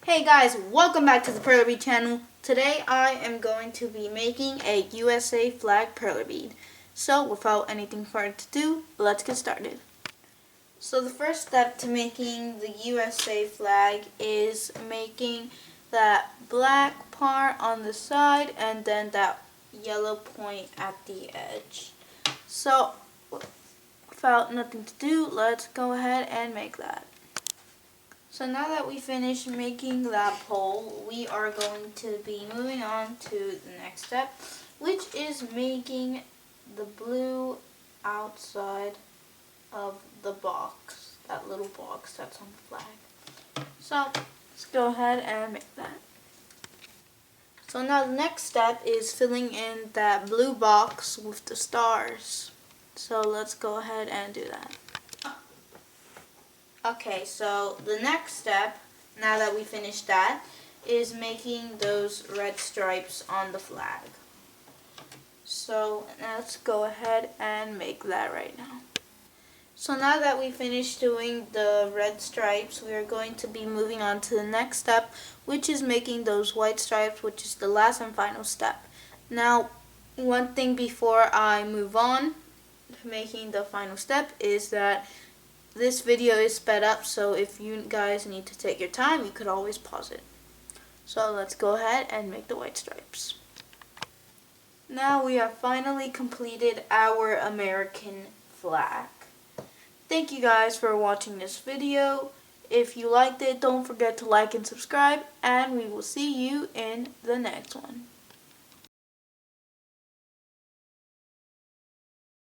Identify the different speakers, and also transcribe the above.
Speaker 1: Hey guys, welcome back to the Perler Bead channel. Today I am going to be making a USA flag perler bead. So without anything further to do, let's get started. So the first step to making the USA flag is making that black part on the side and then that yellow point at the edge. So without nothing to do, let's go ahead and make that. So now that we finished making that pole, we are going to be moving on to the next step, which is making the blue outside of the box, that little box that's on the flag. So let's go ahead and make that. So now the next step is filling in that blue box with the stars. So let's go ahead and do that. Okay, so the next step, now that we finished that, is making those red stripes on the flag. So let's go ahead and make that right now. So now that we finished doing the red stripes, we are going to be moving on to the next step, which is making those white stripes, which is the last and final step. Now, one thing before I move on to making the final step is that this video is sped up, so if you guys need to take your time, you could always pause it. So let's go ahead and make the white stripes. Now we have finally completed our American flag. Thank you guys for watching this video. If you liked it, don't forget to like and subscribe, and we will see you in the next one.